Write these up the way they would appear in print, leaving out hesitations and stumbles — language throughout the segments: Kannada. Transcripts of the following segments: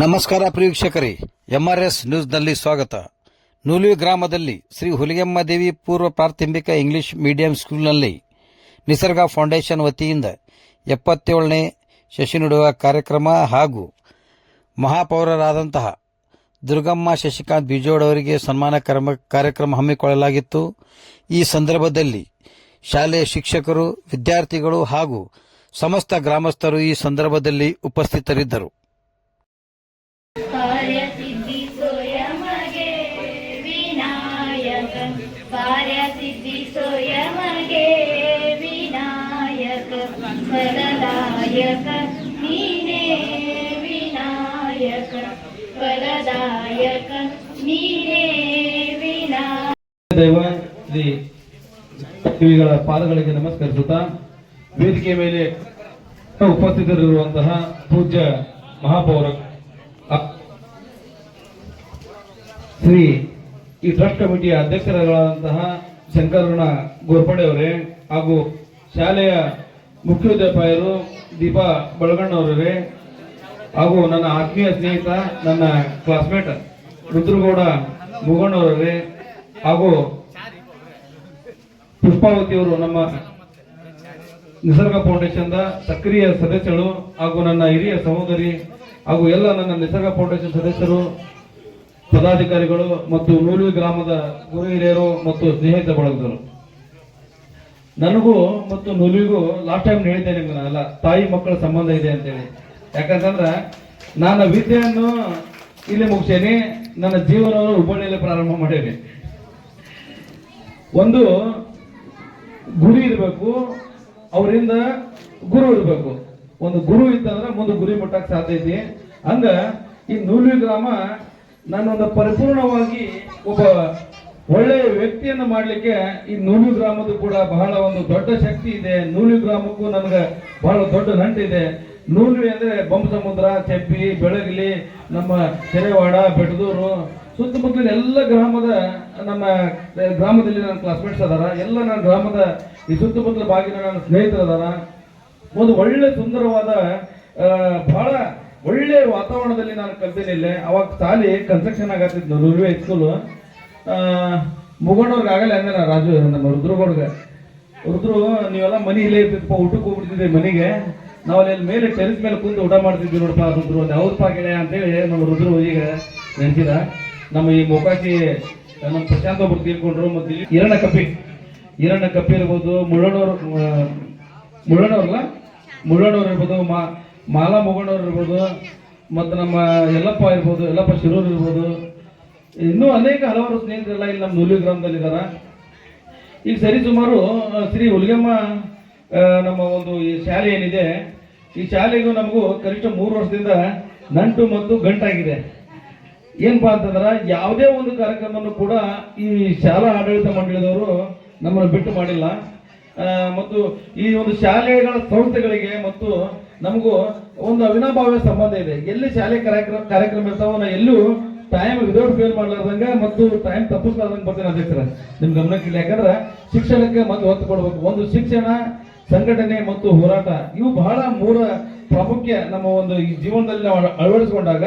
ನಮಸ್ಕಾರ ಪ್ರೇಕ್ಷಕರೇ, ಎಂಆರ್ಎಸ್ ನ್ಯೂಸ್ನಲ್ಲಿ ಸ್ವಾಗತ. ನೂಲ್ವಿ ಗ್ರಾಮದಲ್ಲಿ ಶ್ರೀ ಹುಲಿಗೆಮ್ಮ ದೇವಿ ಪೂರ್ವ ಪ್ರಾಥಮಿಕ ಇಂಗ್ಲಿಷ್ ಮೀಡಿಯಂ ಸ್ಕೂಲ್ನಲ್ಲಿ ನಿಸರ್ಗ ಫೌಂಡೇಶನ್ ವತಿಯಿಂದ 77ನೇ ಶಶಿ ನೆಡುವ ಕಾರ್ಯಕ್ರಮ ಹಾಗೂ ಮಹಾಪೌರರಾದಂತಹ ದುರ್ಗಮ್ಮ ಶಶಿಕಾಂತ್ ಬಿಜೋಡ್ ಅವರಿಗೆ ಸನ್ಮಾನ ಕಾರ್ಯಕ್ರಮ ಹಮ್ಮಿಕೊಳ್ಳಲಾಗಿತ್ತು. ಈ ಸಂದರ್ಭದಲ್ಲಿ ಶಾಲೆಯ ಶಿಕ್ಷಕರು, ವಿದ್ಯಾರ್ಥಿಗಳು ಹಾಗೂ ಸಮಸ್ತ ಗ್ರಾಮಸ್ಥರು ಈ ಸಂದರ್ಭದಲ್ಲಿ ಉಪಸ್ಥಿತರಿದ್ದರು. ಕಾರ್ಯಸಿದ್ಧಿ ಸ್ವಯಮಗೆ ವಿನಾಯಕ ಫಲದಾಯಕ ನೀನೇ ವಿನಾಯಕ ಫಲದಾಯಕ ನೀನೇ ವಿನಾಯಕ. ದೈವ ಶ್ರೀ ಶ್ರೀಗಳ ಪಾದಗಳಿಗೆ ನಮಸ್ಕರಿಸುತ್ತಾ ವೇದಿಕೆ ಮೇಲೆ ಉಪಸ್ಥಿತರಿರುವಂತಹ ಪೂಜ್ಯ ಮಹಾಪೌರ ಶ್ರೀ ಈ ಟ್ರಸ್ಟ್ ಕಮಿಟಿಯ ಅಧ್ಯಕ್ಷರಾದಂತಹ ಶಂಕರಣ್ಣ ಗೋರ್ಪಡೆ ಅವರೇ ಹಾಗೂ ಶಾಲೆಯ ಮುಖ್ಯೋಪಾಧ್ಯಾಯರು ದೀಪಾ ಬಳಗಣ್ಣವರೇ ಹಾಗೂ ನನ್ನ ಆತ್ಮೀಯ ಸ್ನೇಹಿತ ನನ್ನ ಕ್ಲಾಸ್ಮೇಟ್ ರುದ್ರಗೌಡ ಮುಗಣ್ಣವರೇ ಹಾಗೂ ಪುಷ್ಪಾವತಿಯವರು ನಮ್ಮ ನಿಸರ್ಗ ಫೌಂಡೇಶನ್ ಸಕ್ರಿಯ ಸದಸ್ಯರು ಹಾಗೂ ನನ್ನ ಹಿರಿಯ ಸಹೋದರಿ ಹಾಗೂ ಎಲ್ಲ ನನ್ನ ನಿಸರ್ಗ ಫೌಂಡೇಶನ್ ಸದಸ್ಯರು, ಪದಾಧಿಕಾರಿಗಳು ಮತ್ತು ನೂಲ್ವಿ ಗ್ರಾಮದ ಗುರು ಹಿರಿಯರು ಮತ್ತು ಸ್ನೇಹಿತ ಬಳಗದರು. ನನಗೂ ಮತ್ತು ನೂಲ್ವಿಗೂ ಲಾಸ್ಟ್ ಟೈಮ್ ಹೇಳಿದ್ದೆ ನಿಮ್ಗೆ, ನಾನೆಲ್ಲ ತಾಯಿ ಮಕ್ಕಳ ಸಂಬಂಧ ಇದೆ ಅಂತೇಳಿ. ಯಾಕಂತಂದ್ರೆ ನಾನು ವಿದ್ಯೆಯನ್ನು ಇಲ್ಲಿ ಮುಗಿಸೇನಿ, ನನ್ನ ಜೀವನವನ್ನು ಹುಬ್ಬಳ್ಳಿಯಲ್ಲಿ ಪ್ರಾರಂಭ ಮಾಡೇನಿ. ಒಂದು ಗುರಿ ಇರಬೇಕು, ಅವರಿಂದ ಗುರು ಇರಬೇಕು. ಒಂದು ಗುರು ಇತ್ತಂದ್ರೆ ಮುಂದೆ ಗುರಿ ಮುಟ್ಟಕ್ಕೆ ಸಾಧ್ಯ ಐತಿ. ಹಂಗ ಈ ನೂಲ್ವಿ ಗ್ರಾಮ ನಾನೊಂದು ಪರಿಪೂರ್ಣವಾಗಿ ಒಬ್ಬ ಒಳ್ಳೆಯ ವ್ಯಕ್ತಿಯನ್ನು ಮಾಡಲಿಕ್ಕೆ ಈ ನೂಲ್ವಿ ಗ್ರಾಮದ ಕೂಡ ಬಹಳ ಒಂದು ದೊಡ್ಡ ಶಕ್ತಿ ಇದೆ. ನೂಲ್ವಿ ಗ್ರಾಮಕ್ಕೂ ನನಗೆ ಬಹಳ ದೊಡ್ಡ ನಂಟಿದೆ. ನೂಲ್ವಿ ಅಂದ್ರೆ ಬೊಮ್ಮಸಮುದ್ರ, ಚೆಪ್ಪಿ, ಬೆಳಗಲಿ, ನಮ್ಮ ಕೆರೆವಾಡ, ಬೆಟ್ಟದೂರು ಸುತ್ತಮುತ್ತಲಿನ ಎಲ್ಲ ನಮ್ಮ ಗ್ರಾಮದಲ್ಲಿ ನನ್ನ ಕ್ಲಾಸ್ಮೇಟ್ಸ್ ಅದಾರ. ಎಲ್ಲ ನನ್ನ ಗ್ರಾಮದ ಈ ಸುತ್ತಮುತ್ತಲ ಬಾಗಿನ ನನ್ನ ಸ್ನೇಹಿತರು ಅದಾರ. ಒಂದು ಒಳ್ಳೆ ಸುಂದರವಾದ ಬಹಳ ಒಳ್ಳೆ ವಾತಾವರಣದಲ್ಲಿ ನಾನು ಕಲ್ತೇನೆ. ಅವಾಗ ಸಾಲಿ ಕನ್ಸ್ಟ್ರಕ್ಷನ್ ಆಗತ್ತಿದ್ದು ನೂಲ್ವಿ ಹೈಸ್ಕೂಲ್. ಮುಗಣ್ಣವ್ರಿಗೆ ಆಗಲ್ಲ ಅಂದ್ರೆ ರಾಜು ನಮ್ಮ ರುದ್ರಗೌಡ್ಗೆ, ರುದ್ರು ನೀವೆಲ್ಲ ಮನೆ ಇಲ್ಲೇ ಇರ್ತಿದ್ಪ, ಊಟಕ್ಕೆ ಹೋಗ್ಬಿಡ್ತಿದ್ದೆ ಮನೆಗೆ. ನಾವು ಅಲ್ಲಿ ಮೇಲೆ ಟೆರಿಸ್ ಮೇಲೆ ಕುಂತು ಊಟ ಮಾಡ್ತಿದ್ವಿ ನೋಡಪ್ಪ ರುದ್ರು. ಅವ್ರಪ್ಪ ಗೆಳೆಯ ಅಂತೇಳಿ ನಮ್ಮ ರುದ್ರು ಈಗ ನೆನೆಸಿದ. ನಮ್ಮ ಈ ಮೊಕಾಶಿ ನಮ್ಮ ಪ್ರಶಾಂತ್ ಒಬ್ರು ತೀರ್ಕೊಂಡ್ರು. ಮತ್ತು ಈರಣ್ಣ ಕಪ್ಪಿ ಇರ್ಬೋದು, ಮುಳ್ಳಣ್ಣವ್ರು ಇರ್ಬೋದು, ಮಾಲಾ ಮುಗಣ್ಣವ್ರು ಇರ್ಬೋದು, ಮತ್ತು ನಮ್ಮ ಯಲ್ಲಪ್ಪ ಶಿರೂರ್ ಇರ್ಬೋದು, ಇನ್ನೂ ಅನೇಕ ಹಲವಾರು ಸ್ನೇಹಿತರೆಲ್ಲ ಇಲ್ಲಿ ನಮ್ಮ ನೂಲ್ವಿ ಗ್ರಾಮದಲ್ಲಿ ಇದಾರ. ಈಗ ಸರಿಸುಮಾರು ಶ್ರೀ ಹುಲಿಗೆಮ್ಮ ನಮ್ಮ ಒಂದು ಈ ಶಾಲೆ ಏನಿದೆ, ಈ ಶಾಲೆಗೂ ನಮಗೂ ಕನಿಷ್ಠ 3 ವರ್ಷದಿಂದ ನಂಟು ಮತ್ತು ಗಂಟಾಗಿದೆ. ಏನಪ್ಪಾ ಅಂತಂದ್ರ ಯಾವುದೇ ಒಂದು ಕಾರ್ಯಕ್ರಮವನ್ನು ಕೂಡ ಈ ಶಾಲಾ ಆಡಳಿತ ಮಂಡಳಿದವರು ನಮ್ಮನ್ನು ಬಿಟ್ಟು ಮಾಡಿಲ್ಲ. ಮತ್ತು ಈ ಒಂದು ಶಾಲೆಗಳ ಸಂಸ್ಥೆಗಳಿಗೆ ಮತ್ತು ನಮಗೂ ಒಂದು ಅವಿನಾಭಾವ ಸಂಬಂಧ ಇದೆ. ಎಲ್ಲಿ ಶಾಲೆ ಕಾರ್ಯಕ್ರಮ ಇರ್ತಾವ ನಾ ಎಲ್ಲೂ ಟೈಮ್ ವಿದೌಟ್ ಫೇಲ್ ಮಾಡ್ಲಾರ್ದಂಗ ಮತ್ತು ಟೈಮ್ ತಪ್ಪಿಸ್ಲಾರ್ದಂಗೆ ಬರ್ತೀನಿ ಅಧ್ಯಕ್ಷರ, ನಿಮ್ ಗಮನಕ್ಕಿಲ್ಲ. ಯಾಕಂದ್ರೆ ಶಿಕ್ಷಣಕ್ಕೆ ಮತ್ತೆ ಒತ್ತು ಕೊಡ್ಬೇಕು. ಒಂದು ಶಿಕ್ಷಣ, ಸಂಘಟನೆ ಮತ್ತು ಹೋರಾಟ ಇವು ಬಹಳ 3 ಪ್ರಾಮುಖ್ಯ ನಮ್ಮ ಒಂದು ಈ ಜೀವನದಲ್ಲಿ ನಾವು ಅಳವಡಿಸಿಕೊಂಡಾಗ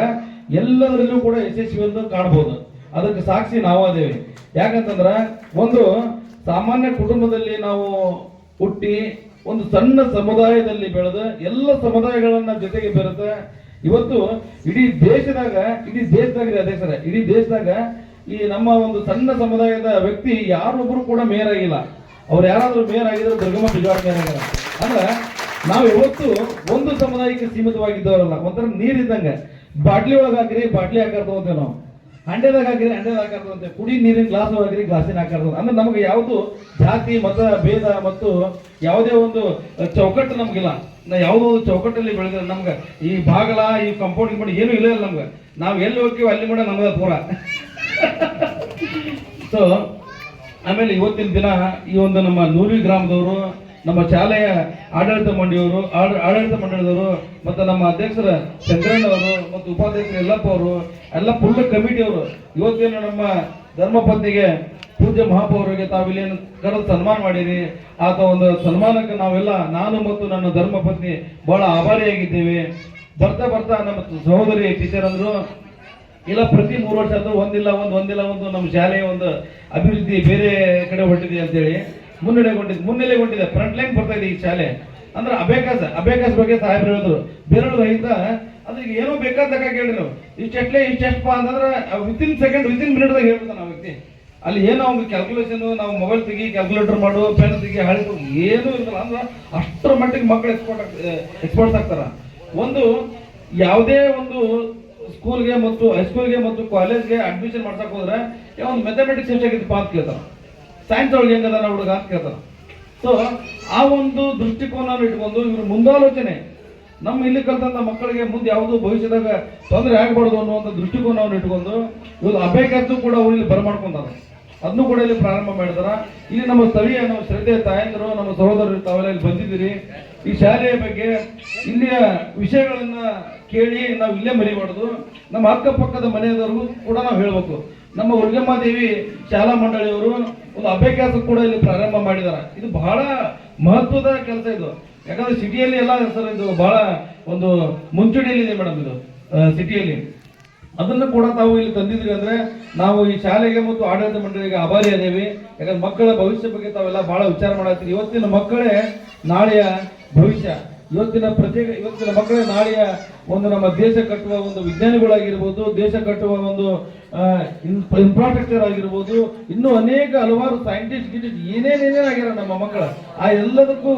ಎಲ್ಲದರಲ್ಲೂ ಕೂಡ ಯಶಸ್ವಿಯನ್ನು ಕಾಣಬಹುದು. ಅದಕ್ಕೆ ಸಾಕ್ಷಿ ನಾವಾದೇವೆ. ಯಾಕಂತಂದ್ರ ಒಂದು ಸಾಮಾನ್ಯ ಕುಟುಂಬದಲ್ಲಿ ನಾವು ಹುಟ್ಟಿ ಒಂದು ಸಣ್ಣ ಸಮುದಾಯದಲ್ಲಿ ಬೆಳೆದ ಎಲ್ಲ ಸಮುದಾಯಗಳನ್ನ ಜೊತೆಗೆ ಬೆರೆತ ಇವತ್ತು ಇಡೀ ದೇಶದಾಗ ಅಧ್ಯಕ್ಷರ, ಇಡೀ ದೇಶದಾಗ ಈ ನಮ್ಮ ಒಂದು ಸಣ್ಣ ಸಮುದಾಯದ ವ್ಯಕ್ತಿ ಯಾರೊಬ್ರು ಕೂಡ ಮೇಯರ್ ಆಗಿಲ್ಲ. ಅವ್ರು ಯಾರಾದ್ರೂ ಮೇಯರ್ ಆಗಿದ್ರೆ ದುರ್ಗಮ್ಮ ಬಿಜವಾಡ ಮೇಯರ್ ಆಗ್ಯಾರ. ಅಂದ್ರೆ ನಾವು ಯಾವತ್ತು ಒಂದು ಸಮುದಾಯಕ್ಕೆ ಸೀಮಿತವಾಗಿದ್ದವರಲ್ಲ. ಒಂಥರ ನೀರಿದ್ದಂಗ, ಬಾಟ್ಲಿ ಒಳಗೆ ಹಾಕಿರಿ ಬಾಟ್ಲಿ ಆಕಾರ ತಗೋತೇವೆ ನಾವು, ಹಂಡೆದಾಗ ಹಾಕಿರಿ ಹಂಡೆದಾಗ ಆಕಾರ ತಗೋತೇವೆ, ಕುಡಿ ನೀರಿನ ಗ್ಲಾಸ್ ಹಾಕಿರಿ ಗ್ಲಾಸಿನ ಆಕಾರ ತಗೋದು. ಅಂದ್ರೆ ನಮಗೆ ಯಾವುದು ಜಾತಿ ಮತ ಭೇದ ಮತ್ತು ಯಾವುದೇ ಒಂದು ಚೌಕಟ್ಟು ನಮ್ಗಿಲ್ಲ. ಯಾವುದೋ ಒಂದು ಚೌಕಟ್ಟಲ್ಲಿ ಬೆಳೆದ್ರೆ ನಮ್ಗೆ ಈ ಬಾಗಲ ಈ ಕಂಪೌಂಡ್ ಮಾಡಿ ಏನು ಇಲ್ಲ ನಮ್ಗೆ. ನಾವು ಎಲ್ಲಿ ಹೋಗ್ತೀವಿ ಅಲ್ಲಿ ಕೂಡ ನಮ್ಗೆ ಪೂರ. ಸೊ ಆಮೇಲೆ ಇವತ್ತಿನ ದಿನ ಈ ಒಂದು ನಮ್ಮ ನೂಲ್ವಿ ಗ್ರಾಮದವರು, ನಮ್ಮ ಶಾಲೆಯ ಆಡಳಿತ ಮಂಡಳಿದವರು ಮತ್ತು ನಮ್ಮ ಅಧ್ಯಕ್ಷರ ಶಂಕರಣ್ಣವರು ಮತ್ತು ಉಪಾಧ್ಯಕ್ಷರು ಯಲ್ಲಪ್ಪ ಅವರು ಎಲ್ಲ ಫುಲ್ ಕಮಿಟಿಯವರು ಇವತ್ತೇನು ನಮ್ಮ ಧರ್ಮಪತ್ನಿಗೆ ಪೂಜ್ಯ ಮಹಾಪೌರರಿಗೆ ತಾವಿಲ್ಲೇನು ಕರೆದು ಸನ್ಮಾನ ಮಾಡಿರಿ. ಆತ ಒಂದು ಸನ್ಮಾನಕ್ಕೆ ನಾವೆಲ್ಲ, ನಾನು ಮತ್ತು ನನ್ನ ಧರ್ಮಪತ್ನಿ ಬಹಳ ಆಭಾರಿಯಾಗಿದ್ದೇವೆ. ಬರ್ತಾ ಬರ್ತಾ ನಮ್ಮ ಸಹೋದರಿ ಟೀಚರ್ ಅಂದ್ರು, ಇಲ್ಲ ಪ್ರತಿ 3 ವರ್ಷ ಆದ್ರೂ ಒಂದಿಲ್ಲ ಒಂದು ನಮ್ಮ ಶಾಲೆಯ ಒಂದು ಅಭಿವೃದ್ಧಿ ಬೇರೆ ಕಡೆ ಹೊರಟಿದೆ ಅಂತೇಳಿ ಮುನ್ನೆಲೆಗೊಂಡಿದೆ, ಫ್ರಂಟ್ ಲೈನ್ ಬರ್ತಾ ಇದೆ ಈ ಶಾಲೆ. ಅಂದ್ರೆ ಅಭ್ಯಾಸ ಬಗ್ಗೆ ಸಾಹೇಬ್ರು ಹೇಳಿದ್ರು, ಬೇರೆಯವ್ರ ರಹಿತ ಅದ್ರಿಗೆ ಏನೋ ಬೇಕಾದಾಗ ಕೇಳಿ ನಾವು ಇಷ್ಟೆಷ್ಟಪ್ಪ ಅಂತಂದ್ರೆ ವಿತಿನ್ ಮಿನಿಟ್ದಾಗ ಹೇಳ್ಬಿಡ್ತಾನೆ ಆ ವ್ಯಕ್ತಿ. ಅಲ್ಲಿ ಏನೋ ಅವ್ನಿಗೆ ಕ್ಯಾಲ್ಕುಲೇಷನ್, ನಾವು ಮೊಬೈಲ್ ತೆಗಿ, ಕ್ಯಾಲ್ಕುಲೇಟರ್ ಮಾಡು, ಪೆನ್ ತೆಗಿ, ಹಳಿ ಏನೂ ಇರ್ತಲ್ಲ. ಅಂದ್ರೆ ಅಷ್ಟರ ಮಟ್ಟಿಗೆ ಮಕ್ಕಳು ಎಕ್ಸ್ಪರ್ಟ್ಸ್ ಆಗ್ತಾರ. ಒಂದು ಯಾವುದೇ ಒಂದು ಸ್ಕೂಲ್ಗೆ ಮತ್ತು ಹೈಸ್ಕೂಲ್ಗೆ ಮತ್ತು ಕಾಲೇಜ್ಗೆ ಅಡ್ಮಿಷನ್ ಮಾಡ್ಸಕ್ ಹೋದ್ರೆ ಒಂದು ಮೆಥಮೆಟಿಕ್ಸ್ ಎಷ್ಟಾಗಿತ್ತಪ್ಪ ಅಂತ ಕೇಳ್ತಾರ, ಸೈನ್ಸ್ ಒಳಗೆ ಹೆಂಗದ ಹುಡುಗ ಅಂತ ಕೇಳ್ತಾರ. ಸೊ ಆ ಒಂದು ದೃಷ್ಟಿಕೋನ ಇಟ್ಕೊಂಡು ಇವ್ರ ಮುಂದಾಲೋಚನೆ ನಮ್ಮ ಇಲ್ಲಿ ಕಲ್ತಂತ ಮಕ್ಕಳಿಗೆ ಮುಂದೆ ಯಾವುದೋ ಭವಿಷ್ಯದಾಗ ತೊಂದರೆ ಆಗಬಾರ್ದು ಅನ್ನುವಂಥ ದೃಷ್ಟಿಕೋನವನ್ನು ಇಟ್ಕೊಂಡು ಇವತ್ತು ಅಭ್ಯಾಸ ಕೂಡ ಇಲ್ಲಿ ಬರಮಾಡ್ಕೊಂತಾರೆ. ಅದನ್ನು ಕೂಡ ಇಲ್ಲಿ ಪ್ರಾರಂಭ ಮಾಡಿದಾರ. ಇಲ್ಲಿ ನಮ್ಮ ಸ್ಥಳೀಯ ನಮ್ಮ ಶ್ರದ್ಧೆ ತಾಯಂದಿರು, ನಮ್ಮ ಸಹೋದರರು ತಾವೆಲ್ಲ ಇಲ್ಲಿ ಬಂದಿದ್ದೀರಿ. ಈ ಶಾಲೆಯ ಬಗ್ಗೆ ಇಲ್ಲಿಯ ವಿಷಯಗಳನ್ನ ಕೇಳಿ ನಾವು ಇಲ್ಲೇ ಮರಿಬಾರ್ದು. ನಮ್ಮ ಅಕ್ಕಪಕ್ಕದ ಮನೆಯವರು ಕೂಡ ನಾವು ಹೇಳ್ಬೇಕು. ನಮ್ಮ ಹುಲಿಗೆಮ್ಮದೇವಿ ಶಾಲಾ ಮಂಡಳಿಯವರು ಒಂದು ಅಭ್ಯಾಸ ಕೂಡ ಇಲ್ಲಿ ಪ್ರಾರಂಭ ಮಾಡಿದಾರ. ಇದು ಬಹಳ ಮಹತ್ವದ ಕೆಲಸ ಇದು. ಯಾಕಂದ್ರೆ ಸಿಟಿಯಲ್ಲಿ ಎಲ್ಲ ಸರ್ ಇದು ಬಹಳ ಒಂದು ಮುಂಚೂಣಿಯಲ್ಲಿದೆ ಮೇಡಮ್ ಇದು ಸಿಟಿಯಲ್ಲಿ. ಅದನ್ನು ಕೂಡ ತಾವು ಇಲ್ಲಿ ತಂದಿದ್ರಿ ಅಂದ್ರೆ ನಾವು ಈ ಶಾಲೆಗೆ ಮತ್ತು ಆಡಳಿತ ಮಂಡಳಿಗೆ ಆಭಾರಿ ಅದೇವಿ. ಯಾಕಂದ್ರೆ ಮಕ್ಕಳ ಭವಿಷ್ಯ ಬಗ್ಗೆ ತಾವೆಲ್ಲ ಬಹಳ ವಿಚಾರ ಮಾಡತ್ತೀರಿ. ಇವತ್ತಿನ ಮಕ್ಕಳೇ ನಾಳೆಯ ಭವಿಷ್ಯ. ಇವತ್ತಿನ ಮಕ್ಕಳೇ ನಾಳೆಯ ಒಂದು ನಮ್ಮ ದೇಶ ಕಟ್ಟುವ ಒಂದು ವಿಜ್ಞಾನಿಗಳಾಗಿರ್ಬೋದು, ದೇಶ ಕಟ್ಟುವ ಒಂದು ಇನ್ಫ್ರಾಸ್ಟ್ರಕ್ಚರ್ ಆಗಿರ್ಬೋದು, ಇನ್ನೂ ಅನೇಕ ಹಲವಾರು ಸೈಂಟಿಸ್ಟ್ ಏನೇನಾಗ್ಯಾರ ನಮ್ಮ ಮಕ್ಕಳ. ಆ ಎಲ್ಲದಕ್ಕೂ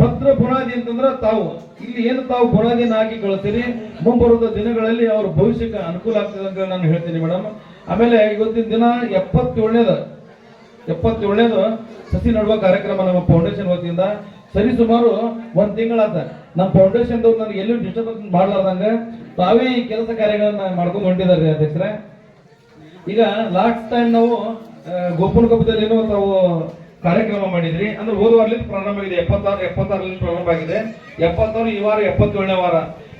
ಭದ್ರ ಬುನಾದಿ ಅಂತಂದ್ರೆ ತಾವು ಇಲ್ಲಿ ಏನು ತಾವು ಬುನಾದಿಯನ್ನು ಹಾಕಿ ಕಳಿಸ್ತೀರಿ, ಮುಂಬರುವ ದಿನಗಳಲ್ಲಿ ಅವ್ರ ಭವಿಷ್ಯಕ್ಕೆ ಅನುಕೂಲ ಆಗ್ತದೆ ಅಂತ ನಾನು ಹೇಳ್ತೀನಿ ಮೇಡಮ್. ಆಮೇಲೆ ಇವತ್ತಿನ ದಿನ 77ನೇದು ಸಸಿ ನಡುವ ಕಾರ್ಯಕ್ರಮ ನಮ್ಮ ಫೌಂಡೇಶನ್ ವತಿಯಿಂದ ಸರಿಸುಮಾರು 1 ತಿಂಗಳಾದ. ನಮ್ಮ ಫೌಂಡೇಶನ್ ನನಗೆ ಎಲ್ಲೂ ಡಿಸ್ಟರ್ಬೆನ್ಸ್ ಮಾಡ್ಲಾರ್ದಂಗ ತಾವೇ ಈ ಕೆಲಸ ಕಾರ್ಯಗಳನ್ನ ಮಾಡ್ಕೊಂಡು ಹೊಂಟಿದಾರೆ ಅಧ್ಯಕ್ಷರೇ. ಈಗ ಲಾಸ್ಟ್ ಟೈಮ್ ನಾವು ಗೋಪುರದಲ್ಲಿ ತಾವು ಕಾರ್ಯಕ್ರಮ ಮಾಡಿದ್ರಿ. ಅಂದ್ರೆ ಹೋದ ವಾರದಿಂದ ಪ್ರಾರಂಭ ಆಗಿದೆ, 76 ಪ್ರಾರಂಭ ಆಗಿದೆ. 76 ಈ ವಾರ 77ನೇ ವಾರ.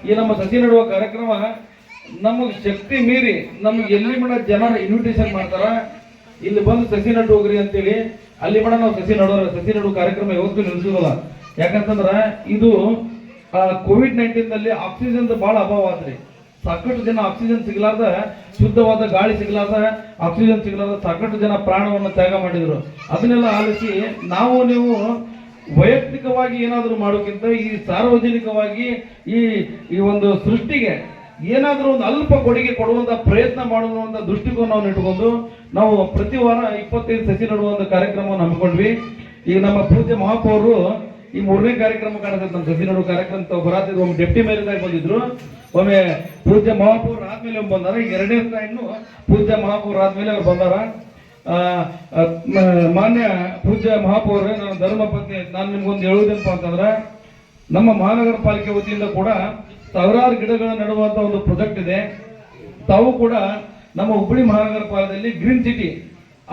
ಈ ನಮ್ಮ ಸಸಿ ನಡುವ ಕಾರ್ಯಕ್ರಮ ನಮಗೆ ಶಕ್ತಿ ಮೀರಿ ನಮ್ಗೆ ಎಲ್ಲಿ ಮಾಡ ಜನ ಇನ್ವಿಟೇಷನ್ ಮಾಡ್ತಾರ, ಇಲ್ಲಿ ಬಂದು ಸಸಿ ನಡು ಹೋಗ್ರಿ ಅಂತೇಳಿ. ಅಲ್ಲಿ ಮಾಡ ನಾವು ಸಸಿ ನಡುವ ಕಾರ್ಯಕ್ರಮ ಯಾವತ್ತೂ ನಿಲ್ಲಿಸೋದಲ್ಲ. ಯಾಕಂತಂದ್ರ ಇದು ಕೋವಿಡ್-19 ನಲ್ಲಿ ಆಕ್ಸಿಜನ್ ಬಹಳ ಅಭಾವ ಆದ್ರಿ. ಸಾಕಷ್ಟು ಜನ ಆಕ್ಸಿಜನ್ ಸಿಗ್ಲಾರ್ದ, ಶುದ್ಧವಾದ ಗಾಳಿ ಸಿಗ್ಲಾರ್ದ, ಆಕ್ಸಿಜನ್ ಸಿಗ್ಲಾರ್ದ ಸಾಕಷ್ಟು ಜನ ಪ್ರಾಣವನ್ನು ತ್ಯಾಗ ಮಾಡಿದ್ರು. ಅದನ್ನೆಲ್ಲ ಆಲಿಸಿ ನೀವು ವೈಯಕ್ತಿಕವಾಗಿ ಏನಾದರೂ ಮಾಡೋಕ್ಕಿಂತ ಈ ಸಾರ್ವಜನಿಕವಾಗಿ ಈ ಒಂದು ಸೃಷ್ಟಿಗೆ ಏನಾದರೂ ಒಂದು ಅಲ್ಪ ಕೊಡುಗೆ ಕೊಡುವಂತ ಪ್ರಯತ್ನ ಮಾಡುವಂತ ದೃಷ್ಟಿಕೋನವನ್ನು ಇಟ್ಕೊಂಡು ನಾವು ಪ್ರತಿ ವಾರ 25 ಸಸಿ ನಡುವಂತ ಕಾರ್ಯಕ್ರಮವನ್ನು ಹಮ್ಮಿಕೊಂಡ್ವಿ. ಈಗ ನಮ್ಮ ಪೂಜ್ಯ ಮಹಾಪೌರರು ಈ 3ನೇ ಕಾರ್ಯಕ್ರಮ ಕಾಣುತ್ತೆ. ನಮ್ಮ ಸಸಿ ನಡುವ ಕಾರ್ಯಕ್ರಮ ತಾವು ಬರಾತಿದ್ರು. ಒಮ್ಮೆ ಡೆಪ್ಟಿ ಮೇಯರ್ದಾಗಿ ಬಂದಿದ್ರು, ಒಮ್ಮೆ ಪೂಜ್ಯ ಮಹಾಪೌರ ಆದ್ಮೇಲೆ ಒಮ್ಮೆ ಬಂದಾರ. ಈಗ 2ನೇ ಇನ್ನು ಪೂಜ್ಯ ಮಹಾಪೌರ ಆದ್ಮೇಲೆ ಅವ್ರು ಬಂದಾರ. ಮಾನ್ಯ ಪೂಜ್ಯ ಮಹಾಪೌರರೇ, ನನ್ನ ಧರ್ಮಪತ್ನಿ, ನಾನು ನಿಮ್ಗೊಂದು ಹೇಳುವುದೇನಪ್ಪ ಅಂತಂದ್ರೆ, ನಮ್ಮ ಮಹಾನಗರ ಪಾಲಿಕೆ ವತಿಯಿಂದ ಕೂಡ ಸಾವಿರಾರು ಗಿಡಗಳನ್ನು ನೆಡುವಂತ ಒಂದು ಪ್ರಾಜೆಕ್ಟ್ ಇದೆ. ತಾವು ಕೂಡ ನಮ್ಮ ಹುಬ್ಬಳ್ಳಿ ಮಹಾನಗರ ಪಾಲಿಕೆಯಲ್ಲಿ ಗ್ರೀನ್ ಸಿಟಿ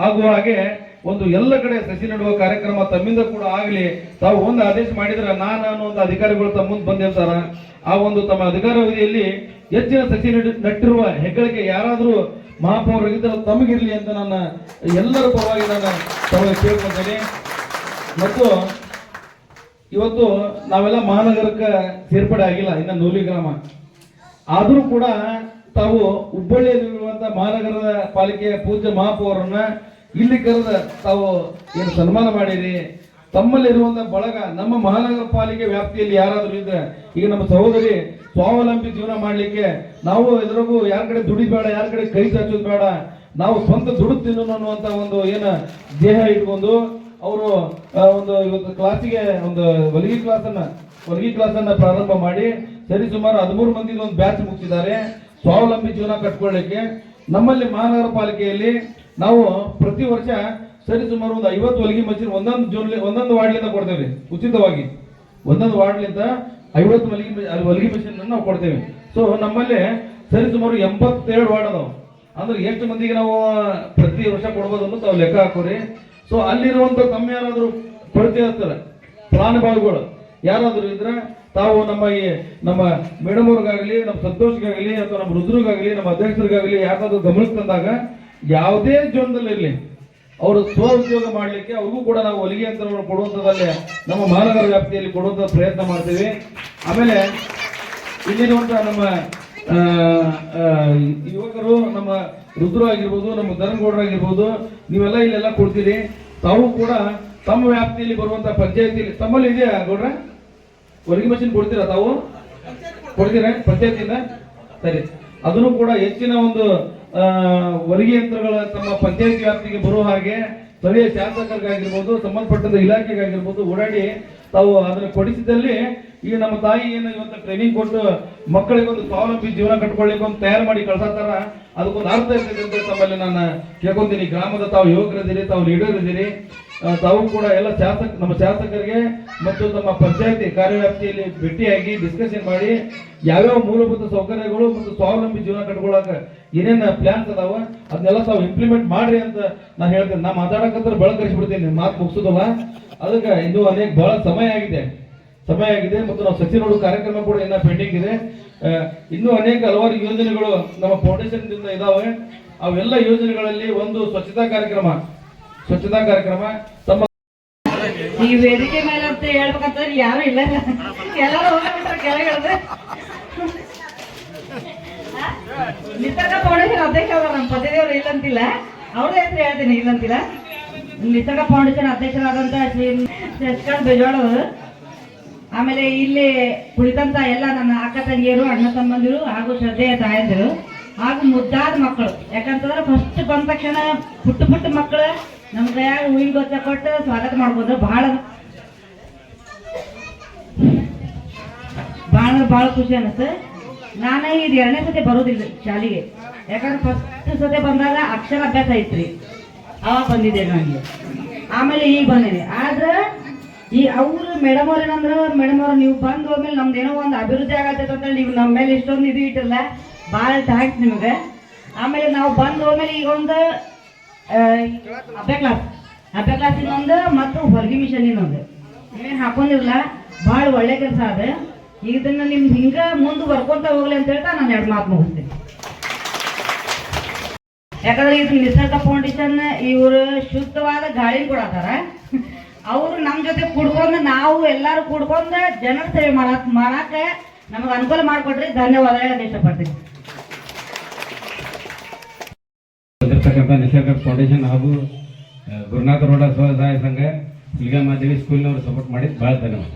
ಆಗುವ ಹಾಗೆ ಒಂದು ಎಲ್ಲ ಕಡೆ ಸಸಿ ನೆಡುವ ಕಾರ್ಯಕ್ರಮ ತಮ್ಮಿಂದ ಕೂಡ ಆಗಲಿ. ತಾವು ಒಂದು ಆದೇಶ ಮಾಡಿದ್ರೆ ನಾನು ಒಂದು ಅಧಿಕಾರಿಗಳು ತಮ್ಮ ಮುಂದೆ ಬಂದಿರ್ತಾರ. ಆ ಒಂದು ತಮ್ಮ ಅಧಿಕಾರಾವಧಿಯಲ್ಲಿ ಹೆಚ್ಚಿನ ಸಸಿ ನೆಟ್ಟಿರುವ ಹೆಗ್ಗಳಿಕೆ ಯಾರಾದರೂ ಮಹಾಪೌರರಿದ್ದರೆ ತಮಗಿರ್ಲಿ ಅಂತ ನನ್ನ ಎಲ್ಲರ ಪರವಾಗಿ ನಾನು ತಮಗೆ ಕೇಳ್ಕೊಳ್ತೇನೆ. ಮತ್ತು ಇವತ್ತು ನಾವೆಲ್ಲ ಮಹಾನಗರಕ್ಕೆ ಸೇರ್ಪಡೆ ಆಗಿಲ್ಲ, ಇನ್ನು ನೂಲಿ ಗ್ರಾಮ ಆದರೂ ಕೂಡ ತಾವು ಹುಬ್ಬಳ್ಳಿಯಲ್ಲಿರುವಂತ ಮಹಾನಗರದ ಪಾಲಿಕೆಯ ಪೂಜ್ಯ ಮಹಾಪೌರರನ್ನ ಇಲ್ಲಿ ಕರೆದ ತಾವು ಏನು ಸನ್ಮಾನ ಮಾಡಿರಿ. ತಮ್ಮಲ್ಲಿರುವಂತ ಬಳಗ ನಮ್ಮ ಮಹಾನಗರ ಪಾಲಿಕೆ ವ್ಯಾಪ್ತಿಯಲ್ಲಿ ಯಾರಾದರೂ ಇದ್ರೆ, ಈಗ ನಮ್ಮ ಸಹೋದರಿ ಸ್ವಾವಲಂಬಿ ಜೀವನ ಮಾಡ್ಲಿಕ್ಕೆ ನಾವು ಎದುರಿಗೂ ಯಾರ ಕಡೆ ದುಡಿಬೇಡ, ಯಾರ ಕಡೆ ಕೈ ಚಾಚೋದು ಬೇಡ, ನಾವು ಸ್ವಂತ ದುಡಿದು ತಿನ್ನೋಣ ಅನ್ನುವಂತ ಒಂದು ಏನು ದೇಹ ಇಟ್ಕೊಂಡು ಅವರು ಒಂದು ಇವತ್ತು ಕ್ಲಾಸಿಗೆ ಒಂದು ಹೊಲಿಗೆ ಕ್ಲಾಸನ್ನ ಪ್ರಾರಂಭ ಮಾಡಿ ಸರಿಸುಮಾರು 13 ಮಂದಿ ಒಂದು ಬ್ಯಾಚ್ ಮುಗಿಸಿದ್ದಾರೆ ಸ್ವಾವಲಂಬಿ ಜೀವನ ಕಟ್ಕೊಳ್ಳಿಕ್ಕೆ. ನಮ್ಮಲ್ಲಿ ಮಹಾನಗರ ಪಾಲಿಕೆಯಲ್ಲಿ ನಾವು ಪ್ರತಿ ವರ್ಷ ಸರಿಸುಮಾರು ಒಂದು 50 ಹೊಲಿಗೆ ಮಷೀನ್ ಒಂದೊಂದು ವಾರ್ಡ್ಲಿಂದ ಕೊಡ್ತೇವೆ ಉಚಿತವಾಗಿ. ಒಂದೊಂದು ವಾರ್ಡ್ಲಿಂದ 50 ಹೊಲಿಗೆ ಮಷೀನ್ ನಾವು ಕೊಡ್ತೇವೆ. ಸೊ ನಮ್ಮಲ್ಲಿ ಸರಿಸುಮಾರು 87 ವಾರ್ಡ್ ಅದಾವ. ಅಂದ್ರೆ ಎಷ್ಟು ಮಂದಿಗೆ ನಾವು ಪ್ರತಿ ವರ್ಷ ಕೊಡ್ಬೋದು ಅನ್ನೋ ತಾವು ಲೆಕ್ಕ ಹಾಕೋರಿ. ಸೊ ಅಲ್ಲಿರುವಂತ ತಮ್ಮ ಯಾರಾದರೂ ಪರಿಚಯಸ್ತಾರೆ ಫಲಾನುಭವಿಗಳು ಯಾರಾದರೂ ಇದ್ರೆ ತಾವು ನಮ್ಮ ಮೇಡಮ್ ಅವ್ರಿಗಾಗಲಿ, ನಮ್ಮ ಸಂತೋಷ್ಗಾಗಲಿ, ಅಥವಾ ನಮ್ಮ ರುದ್ರಿಗಾಗಲಿ, ನಮ್ಮ ಅಧ್ಯಕ್ಷರಿಗಾಗಲಿ ಯಾರಾದ್ರೂ ಗಮನಕ್ಕೆ ತಂದಾಗ ಯಾವುದೇ ಜೋನದಲ್ಲಿ ಇರಲಿ ಅವರು ಸ್ವ ಉದ್ಯೋಗ ಮಾಡಲಿಕ್ಕೆ ಅವ್ರಿಗೂ ಕೂಡ ನಾವು ಹೊಲಿಗೆ ಯಂತ್ರವನ್ನು ಕೊಡುವಂಥದ್ದಲ್ಲೇ ನಮ್ಮ ಮಹಾನಗರ ವ್ಯಾಪ್ತಿಯಲ್ಲಿ ಕೊಡುವಂಥ ಪ್ರಯತ್ನ ಮಾಡ್ತೀವಿ. ಆಮೇಲೆ ಇಲ್ಲಿರುವಂತಹ ನಮ್ಮ ಆ, ಆ, ಯುವಕರು ನಮ್ಮ ರುದ್ರು ಆಗಿರ್ಬೋದು, ನಮ್ಮ ಧರ್ಮಗೌಡರಾಗಿರ್ಬೋದು, ನೀವೆಲ್ಲ ಇಲ್ಲೆಲ್ಲ ಕೊಡ್ತೀರಿ. ತಾವು ಕೂಡ ತಮ್ಮ ವ್ಯಾಪ್ತಿಯಲ್ಲಿ ಬರುವಂತಹ ಪಂಚಾಯತಿಯಲ್ಲಿ ತಮ್ಮಲ್ಲಿ ಇದೆಯಾ ಗೌಡ್ರ ಹೊಲಿಗೆ ಮಷಿನ್ ಕೊಡ್ತೀರಾ? ತಾವು ಕೊಡ್ತೀರಾ ಪಂಚಾಯತಿಯಿಂದ? ಸರಿ, ಅದನ್ನು ಕೂಡ ಹೆಚ್ಚಿನ ಒಂದು ಹೊಲಿಗೆ ಯಂತ್ರಗಳ ತಮ್ಮ ಪಂಚಾಯತ್ ವ್ಯಾಪ್ತಿಗೆ ಬರುವ ಹಾಗೆ ಸ್ಥಳೀಯ ಶಾಸಕರಿಗಾಗಿರ್ಬೋದು, ಸಂಬಂಧಪಟ್ಟಂತ ಇಲಾಖೆಗಾಗಿರ್ಬೋದು ಓಡಾಡಿ ತಾವು ಅದನ್ನು ಕೊಡಿಸಿದಲ್ಲಿ ಈಗ ನಮ್ಮ ತಾಯಿ ಏನು ಇವತ್ತು ಟ್ರೈನಿಂಗ್ ಕೊಟ್ಟು ಮಕ್ಕಳಿಗೊಂದು ಸ್ವಾವಲಂಬಿ ಜೀವನ ಕಟ್ಕೊಳ್ಳಿಕ್ಕೆ ಒಂದು ತಯಾರು ಮಾಡಿ ಕಳ್ಸತ್ತಾರ, ಅದಕ್ಕೊಂದು ಅರ್ಥ ಇರ್ತದೆ ಅಂತ ತಮ್ಮಲ್ಲಿ ನಾನು ಕೇಳ್ಕೊಂತೀನಿ. ಗ್ರಾಮದ ತಾವು ಯುವಕರಿದ್ದೀರಿ, ತಾವು ಲೀಡರ್ ಇದ್ದೀರಿ, ತಾವು ಕೂಡ ಎಲ್ಲ ನಮ್ಮ ಶಾಸಕರಿಗೆ ಮತ್ತು ನಮ್ಮ ಪಂಚಾಯತಿ ಕಾರ್ಯವ್ಯಾಪ್ತಿಯಲ್ಲಿ ಭೇಟಿಯಾಗಿ ಡಿಸ್ಕಷನ್ ಮಾಡಿ ಯಾವ್ಯಾವ ಮೂಲಭೂತ ಸೌಕರ್ಯಗಳು ಮತ್ತು ಸ್ವಾವಲಂಬಿ ಜೀವನ ಕಟ್ಕೊಳ್ಳಾಕ ಏನೇನು ಪ್ಲಾನ್ಸ್ ಅದಾವ ಅದನ್ನೆಲ್ಲ ತಾವು ಇಂಪ್ಲಿಮೆಂಟ್ ಮಾಡ್ರಿ ಅಂತ ನಾನು ಹೇಳ್ತೇನೆ. ನಾ ಮಾತಾಡಕಂದ್ರೆ ಬೆಳಕರಿಸ್ಬಿಡ್ತೀನಿ, ಮಾತು ಮುಗಿಸೋದಲ್ಲ. ಅದಕ್ಕೆ ಇನ್ನೂ ಬಹಳ ಸಮಯ ಆಗಿದೆ ಮತ್ತು ನಾವು ಸಸಿ ನೋಡುವ ಕಾರ್ಯಕ್ರಮ ಕೂಡ ಇನ್ನ ಪೆಂಡಿಂಗ್ ಇದೆ. ಇನ್ನೂ ಹಲವಾರು ಯೋಜನೆಗಳು ನಮ್ಮ ಫೌಂಡೇಶನ್ ದಿಂದ ಇದಾವೆ. ಅವೆಲ್ಲ ಯೋಜನೆಗಳಲ್ಲಿ ಒಂದು ಸ್ವಚ್ಛತಾ ಕಾರ್ಯಕ್ರಮ ತಮ್ಮ ಈ ವೇದಿಕೆ ಮೇಲೆ ಅಂತ ಹೇಳ್ಬೇಕಂತಂದ್ರೆ ಯಾರು ಇಲ್ಲ, ಎಲ್ಲರೂ ಹೋಗ್ಬಿಟ್ರೆ ಕೆಳಗಿಳಿದ್ರೆ. ನಿಸರ್ಗ ಫೌಂಡೇಶನ್ ಅಧ್ಯಕ್ಷ ಅವರು ನಮ್ಮ ಪತಿದೇವರು ಇಲ್ಲಂತಿಲ್ಲ, ಅವ್ರ ಹೆಸರು ಹೇಳ್ತೀನಿ ಇಲ್ಲಂತಿಲ್ಲ. ನಿಸರ್ಗ ಫೌಂಡೇಶನ್ ಅಧ್ಯಕ್ಷರಾದಂತ ಶ್ರೀ ಶಶಿಕಾಂತ್ ಬೇಜವಾಳ ಅವರು, ಆಮೇಲೆ ಇಲ್ಲಿ ಕುಳಿತಂತ ಎಲ್ಲ ನನ್ನ ಅಕ್ಕ ತಂಗಿಯರು, ಅಣ್ಣ ತಮ್ಮಂದಿರು ಹಾಗೂ ಶ್ರದ್ಧೆಯ ತಾಯಂದಿರು ಹಾಗೂ ಮುದ್ದಾದ ಮಕ್ಕಳು. ಯಾಕಂತಂದ್ರೆ ಫಸ್ಟ್ ಬಂದ ತಕ್ಷಣ ಪುಟ್ಟ ಮಕ್ಕಳು ನಮ್ಮ ಕೈಯಾಗ ಹೂವಿನ ಗೊತ್ತ ಕೊಟ್ಟು ಸ್ವಾಗತ ಮಾಡ್ಬೋದು. ಬಹಳ ಖುಷಿ ಅನಿಸ್ತು. ನಾನು ಇದು 2ನೇ ಸತಿ ಬರೋದಿಲ್ಲ ಶಾಲೆಗೆ, ಯಾಕಂದ್ರೆ ಫಸ್ಟ್ ಸತಿ ಬಂದಾಗ ಅಕ್ಷರ ಅಭ್ಯಾಸ ಐತ್ರಿ, ಅವಾಗ ಬಂದಿದ್ದೆ ನನಗೆ. ಆಮೇಲೆ ಈಗ ಬಂದಿದೆ. ಆದ್ರೆ ಈ ಅವ್ರು ಮೇಡಮ್ ಅವ್ರು ಏನಂದ್ರೆ, ಮೇಡಮ್ ಅವ್ರು ನೀವು ಬಂದು ಹೋದ್ಮೇಲೆ ನಮ್ದು ಏನೋ ಒಂದು ಅಭಿವೃದ್ಧಿ ಆಗತ್ತೈತೆ ಅಂತ ನೀವು ನಮ್ಮ ಮೇಲೆ ಇಷ್ಟೊಂದು ಇದು ಇಟ್ಟಿಲ್ಲ, ಭಾಳ ಥ್ಯಾಂಕ್ಸ್ ನಿಮಗೆ. ಆಮೇಲೆ ನಾವು ಬಂದು ಹೋದ್ಮೇಲೆ ಈಗ ಒಂದು ಅಭ್ಯ ಕ್ಲಾಸ್ ಇನ್ನೊಂದು ಮತ್ತು ಹೊಲಿಗೆ ಮಿಷನ್ ಇನ್ನೊಂದು ಏನೇನು ಹಾಕೊಂಡಿರಲ್ಲ, ಭಾಳ ಒಳ್ಳೆ ಕೆಲಸ ಅದ. ಇದನ್ನ ನಿಮ್ಗೆ ಹಿಂಗೆ ಮುಂದೆ ಬರ್ಕೊಂತ ಹೋಗ್ಲಿ ಅಂತ ಹೇಳ್ತಾ ನಾನು 2 ಮಾತು ಮುಗಿಸ್ತೀನಿ. ಯಾಕಂದ್ರೆ ಇದು ನಿಸರ್ಗ ಫೌಂಡೇಶನ್ ಇವರು ಶುದ್ಧವಾದ ಗಾಳಿ ಕೊಡತ್ತಾರ. ಅವರು ನಮ್ಮ ಜೊತೆ ಕೂಡ್ಕೊಂಡು ನಾವು ಎಲ್ಲರೂ ಕೂಡ್ಕೊಂಡು ಜನರ ಸೇವೆ ಮಾಡಕ್ಕೆ ನಮಗೆ ಅನುಕೂಲ ಮಾಡಿಕೊಡ್ರಿ. ಧನ್ಯವಾದ ಹೇಳಕ್ಕೆ ಇಷ್ಟಪಡ್ತೀನಿ. ನಿಸರ್ಗ ಫೌಂಡೇಶನ್ ಹಾಗೂ ಗುರುನಾಥ ರೋಡ ಸ್ವಸಹಾಯ ಸಂಘ ಹುಲಿಗೆಮ್ಮ ದೇವಿ ಸ್ಕೂಲ್ನವರು ಸಪೋರ್ಟ್ ಮಾಡಿ ಭಾಳ ಧನ್ಯವಾದ.